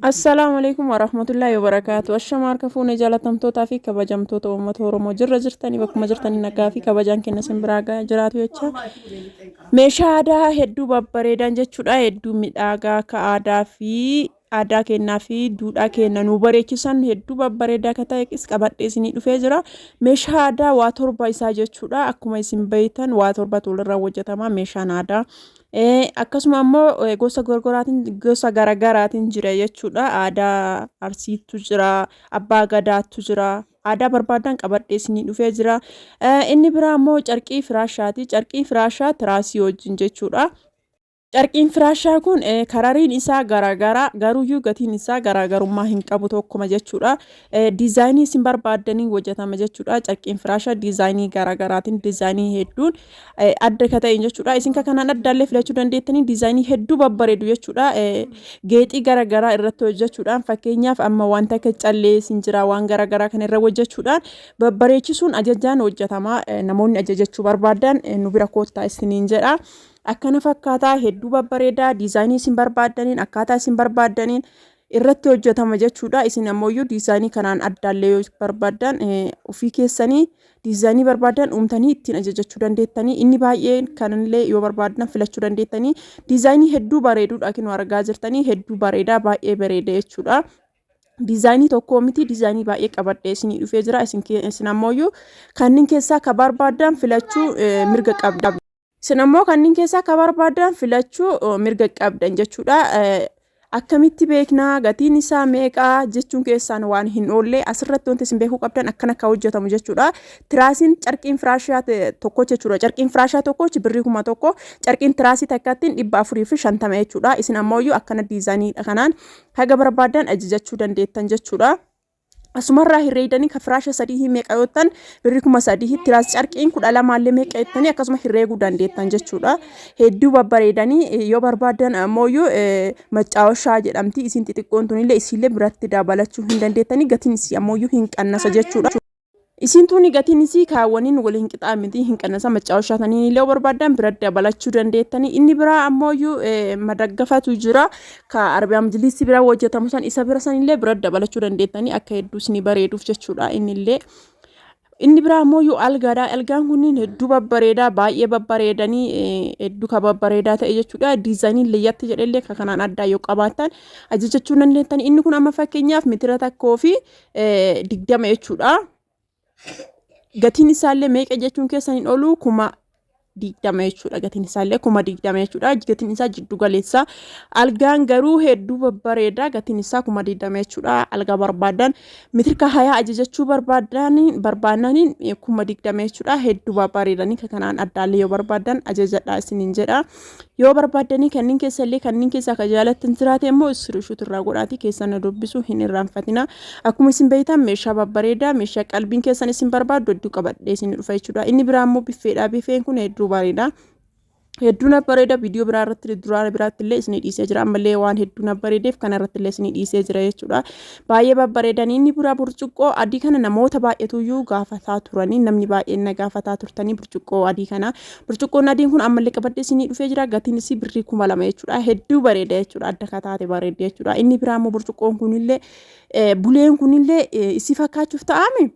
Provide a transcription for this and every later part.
Assalamu alaikum warahmatullahi wabarakatuh. Ashamaar kafuun jaalatamtootaa fi kabajamtoota uummata Oromoo jirtanii bakkuma jirtanii nagaa fi kabajaan kenna simbiraagaa jiraatu jecha. Meeshaa aadaa hedduu babbareedan jechuudha. Hedduu midhaagaa akka aadaa fi aadaa kennaa fi duudhaa kenna nu bareechisan hedduu babbareedaa akka ta'e qabadhee isinii dhufee jira. Meeshaa aadaa waa torba isaa jechuudha. Akkuma isin beektan waa torba tolirraa hojjetama meeshaan aadaa. Akkasuma ammoo gosa gargaraatiin gosa garagaraatiin jira jechuudha. Aadaa Arsiitu jira, Abbaa Gadaatu jira. Aadaa barbaadan qabadhee isinii dhufee jira. Inni biraa ammoo carqii firaashaati. Carqiin firaashaa tiraasii wajjin jechuudha. Carqiin firaashaa kun karariin isaa garagaraa garuuyyuu gatiin isaa garagarummaa hin qabu tokkuma jechuudha. Diizaayinii isin barbaadanii hojjetama jechuudha. Carqiin firaashaa diizaayinii garagaraatiin diizaayinii hedduun adda ka ta'e jechuudha. Isin kanaan addaallee filachuu dandeettanii diizaayinii hedduu babbareedu jechuudha. Geexii garagaraa irratti hojjechuudhaan fakkeenyaaf amma wanta akka callee isin jira waan garagaraa kan irra hojjechuudhaan babbareechisuun ajajaan hojjetama. Namoonni ajajachuu barbaadan nu bira koottaa isiniin jedha. Akkana fakkaataa hedduu babbareedaa diizaayinii isin barbaadaniin akkaataa isin barbaadaniin irratti hojjetama jechuudha. Isin ammoo diizaayinii kanaan addaallee yoo barbaadan ofii keessanii diizaayinii barbaadan uumtanii ittiin ajajachuu dandeettanii inni baay'ee kanallee yoo barbaadan filachuu dandeettanii diizaayinii hedduu bareeduudha kan argaa jirtanii hedduu bareedaa baay'ee bareeda jechuudha. Diizaayinii tokko miti diizaayinii baay'ee qabadhee isinii dhufee jira. Isin ammoo kanneen keessaa ka barbaadan filachuu mirga qabda. Isin ammoo kanneen keessaa ka barbaadan filachuu mirga qabdan jechuudha. Akkamitti beeknaa gatiin isaa meeqaa jechuun keessaan waan hin oolle asirratti wanti isin beekuu qabdan akkana akka hojjetamu jechuudha. Tiraasiin carqiin firaashaa tokko jechuudha. Carqiin firaashaa tokko birrii 1000 carqiin tiraasii takkaatiin 450 jechuudha. Isin ammoo akkana diizaayinii kanaan haga barbaadan ajajachuu dandeettan jechuudha. Asumarraa hirreedanii ka firaasha sadii meeqa yootan birrii 3000 tiraas carqiin 12 meeqa jettanii akkasuma hirreeguu dandeettan jechuudha. Hedduu babbareedanii yoo barbaadan ammoo macaawashaa jedhamti isin xixiqqoon tunillee isillee biratti dabalachuu hin dandeettanii gatiin isii ammoo hin qannasa jechuudha. Isin tuni gatiin isii kaawwaniin waliin qixaa miti hin qannasa macaawashaa taniin illee barbaadan biratti dabalachuu dandeettanii inni biraa ammoo madaggafatu jira ka Arabiyaa Majlisii biraa hojjetamu san isa bira sanillee biratti dabalachuu dandeettanii akka hedduu isin bareeduuf jechuudha. Inni biraa ammoo algaadha. Algaan kunniin hedduu babbareedaa baay'ee babbareedanii hedduu ka babbareedaa ta'e jechuudha. Diizaayiniin leeyyatti jedhellee ka kanaan addaa yoo qabaatan ajajachuu dandeettanii inni kun amma fakkeenyaaf mitira tokkoo fi 20 jechuudha. Gatiin isaallee meeqa jechuun keessan hin oolu 20 jechuudha. Gatiin isaallee 20 jechuudha. Gatiin isaa jiddu galeessa. Algaan garuu hedduu babbareeda gatiin isaa 20 jechuudha. Algaa barbaadan mitirka 20 ajajachuu barbaadaniin 20 jechuudha. Hedduu babbareedanii kanaan addaallee yoo barbaadan ajajadhaa isiniin jedha. Yoo barbaadanii kanneen keessaa ka jaalattan jiraate immoo iskiriinshoot irraa godhaatii keessan dubbisuu hin irraanfatina. Akkuma isin beektan meeshaa babbareedaa meeshaa qalbiin keessan isin barbaadu hedduu qabadhee isin dhufa jechuudha. Inni biraa immoo biffeedha. Biffeen kun hedduu bareeda. Hedduu bareeda viidiyoo biraa irratti duraan biraatti illee isin dhiisee jira ammallee waan hedduu bareedeef kana irratti illee isin dhiisee jira jechuudha. Baay'ee babbareedanii inni biraa burcuqqoo adii kana namoota baay'eetuyyuu gaafataa turanii namni baay'een na gaafataa turtanii burcuqqoo adii kana burcuqqoon adiin kun ammallee qabadhee isin dhufee jira gatiin isii birrii 2000 jechuudha. Hedduu bareeda jechuudha. Adda kataate bareeda jechuudha. Inni biraa immoo burcuqqoon kunillee buleen kunillee isii fakkaachuuf ta'ame.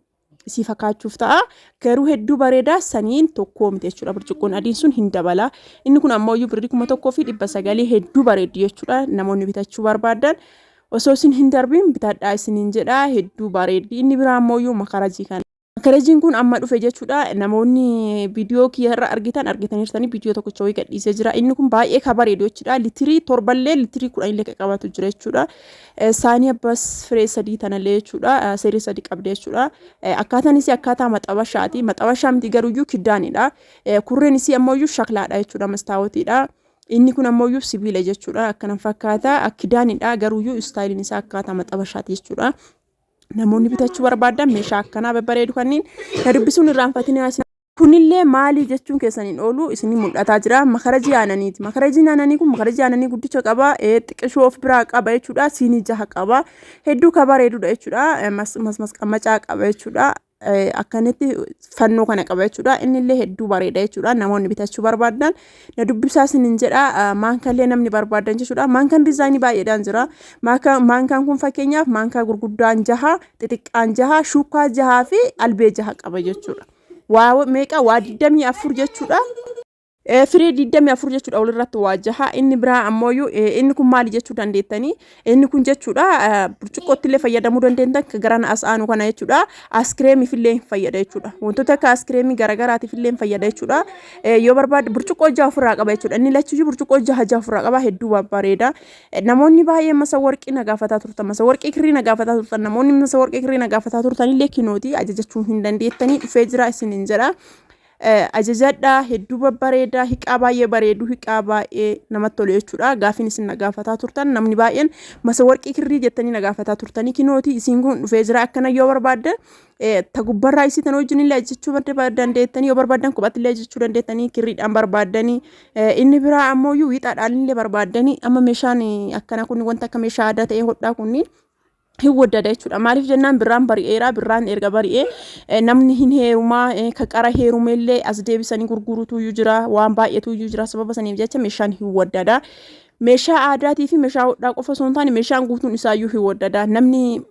Isii fakkaachuuf ta'a garuu hedduu bareedaa saniin tokko miti jechuudha. Burcuqqoon adiin sun hin dabala. Inni kun ammoo birrii 1900 hedduu bareedu jechuudha. Namoonni bitachuu barbaadan osoo isin hin darbiin bitadhaa isiniin jedha hedduu bareedi. Inni biraa ammoo makarajii kana. Makarajiin kun amma dhufe jechuudha. Namoonni viidiyoo kiyyarra argitaniirtanii viidiyoo tokkocha wayii gadhiisee jira. Inni kun baay'ee ka bareedu jechuudha. Litirii torballee litirii 10 illee qabatu jira jechuudha. Saanii abbas firee sadii tanallee jechuudha. Seerii sadii qabdee jechuudha. Akkaataan isii akkaataa maxabashaati. Maxabashaa miti garuuyyuu kiddaanidha. Kurreen isii ammoo shaklaadha jechuudha. Mastaawotiidha. Inni kun ammoo sibiila jechuudha. Akkana fakkaata kiddaanidha. Garuuyyuu istaayiliin isaa akkaataa maxabashaati jechuudha. Namoonni bitachuu barbaadan meeshaa akkanaa babbareedu kanneen dubbisuun irraanfatina. Kunillee maali jechuun keessan hin oolu isinii mul'ataa jira. Makarajii aananiiti. Makarajii aananii kun makarajii aananii guddicha qaba. Xiqqishoo of biraa qaba jechuudha. Siinii 6 qaba. Hedduu ka bareedudha jechuudha. Masqamacaa qaba jechuudha. akkanatti fannoo kana qaba jechuudha. Inni illee hedduu bareeda jechuudha. Namoonni bitachuu barbaadan na dubbisaa isiniin jedha. Maankallee namni barbaadan jechuudha. Maankan diizaayinii baay'eedhaan jira. Maankaan kun fakkeenyaaf maankaa gurguddaan 6, xixiqqaan 6, shuukaa 6 fi albee 6 qaba jechuudha. Waa meeqa waa 24 jechuudha. Firee 24 jechuudha walirratti waa 6. Inni biraa ammoo inni kun maali jechuu dandeettanii? Inni kun jechuudha burcuqqootti illee fayyadamuu dandeettan garana as aanu kana jechuudha. Askireemiif illee fayyada jechuudha. Wantoota akka askireemii garagaraatiif illee fayyada jechuudha. Yoo barbaade burcuqqoo 6 ofirraa qaba jechuudha. Inni lachuyyuu burcuqqoo 6 ofirraa qaba. Hedduu bareeda. Namoonni baay'ee masa warqii nagaafataa turtan, masa warqii kirrii nagaafataa turtan, namoonni masa warqii kirrii nagaafataa turtan illee kinooti ajajachuu hin dandeettanii dhufee jira isiniin jedha. Ajajadha hedduu babbareeda hiqaa baay'ee bareedu hiqaa baay'ee namatti tolu jechuudha. Gaafin isin nagaafataa turtan namni baay'een masa warqii kirrii jettanii nagaafataa turtanii kinooti isin kun dhufee jira. Akkana yoo barbaaddan tagubbarraa isitan wajjin illee ajajachuu dandeettanii yoo barbaadan kophatti illee ajajachuu dandeettanii kirriidhaan barbaaddanii. Inni biraa ammoo wiixaadhaan illee barbaaddanii amma meeshaan akkana kun wanta akka meeshaa aadaa ta'ee hodhaa kunniin hiwwaddada jechuudha. Maaliif jennaan birraan bari'eera. Birraan erga bari'ee namni hin heerumaa ka qara heerumellee as deebisanii gurgurutu jira. Waan baay'eetu jira. Sababa saniif jecha meeshaan hiwwaddada. Meeshaa aadaatii fi meeshaa hodhaa qofa osoo hin taane meeshaan guutuun isaayyuu hiwwaddada. Namni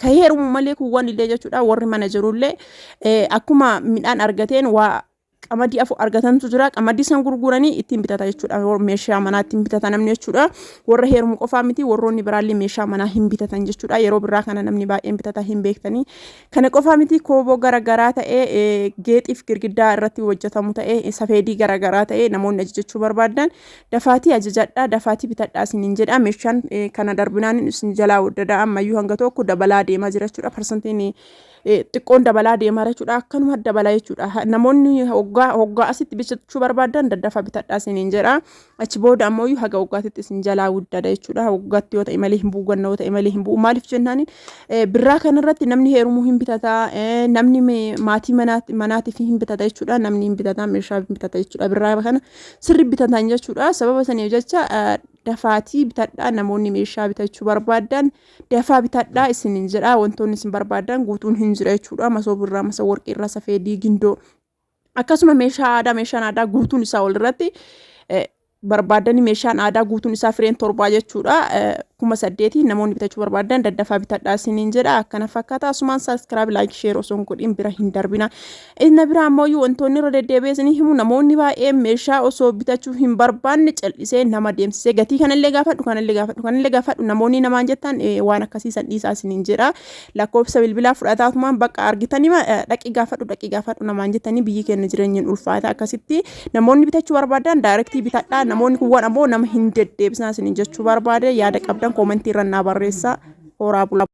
ka heerumu malee kuwwan illee jechuudha. Warri mana jirullee akkuma midhaan argateen waa qamadii afu argatantu jira. Qamadii san gurguranii ittiin bitata jechuudha. Meeshaa manaa ittiin bitata namni jechuudha. Warra heerumu qofaa miti warroonni biraallee meeshaa manaa hin bitatan jechuudha. Yeroo birraa kana namni baay'een bitata hin beektanii. Kana qofaa miti kooboo garagaraa ta'ee geexiif girgiddaa irratti hojjetamu ta'ee safeedii garagaraa ta'ee namoonni ajajachuu barbaadan dafaatii ajajadhaa dafaatii bitadhaa isiniin jedha. Meeshaan kana darbinaan isin jalaa waddada ammayyuu hanga tokko dabalaa deemaa jira jechuudha. Parsantiin xiqqoon dabalaa deemaa jechuudha. Akkanuma dabalaa jechuudha. Namoonni hoggaa asitti bitachuu barbaadan daddafa bitadhaa isiniin jedha. Achi booda ammoo haga hoggaatitti isin jalaa waddada jechuudha. Hoggaatti yoo ta'e malee hin bu'u gannoo ta'e malee hin bu'u. Maaliif jennaan birraa kanarratti namni heerumuu hin bitata. Namni maatii manaatiif hin bitata jechuudha. Namni hin bitata meeshaa hin bitata jechuudha. Birraa kana sirri bitatan jechuudha. Sababa saniif jecha dafaatii bitadhaa namoonni meeshaa bitachuu barbaadan dafaa bitadhaa isiniin jedha. Wantoonni isin barbaadan guutuun hin jira jechuudha. Masoobii masa warqii irraa safeedii gindoo akkasuma meeshaan aadaa guutuun isaa walirratti barbaadanii meeshaan aadaa guutuun isaa fireen 7 jechuudha. 8,000 namoonni bitachuu barbaadan daddafaa bitadhaa isiniin jedha. Akkana fakkaata. Asumaan subscribe like share osoo hin godhin bira hin darbina. Inni biraa ammoo wantoonni irra deddeebi'anii himu namoonni baay'ee meeshaa osoo bitachuu hin barbaanne callisee nama deemsisee gatii kanallee gaafadhu namoonni namaan jettan waan akkasiisan dhiisaa isiniin jedha. Lakkoofsa bilbilaa fudhataatumaan bakka argitanii dhaqii gaafadhu namaan jettanii biyyi keenya jireenyaan ulfaata akkasitti namoonni bitachuu barbaadan daayirektii bitadhaa. Namoonni kuwwan ammoo nama hin deddeebisan isiniin jechuu barbaade yaada qabdan koomentii irra naa barreessaa. Horaa bulaa.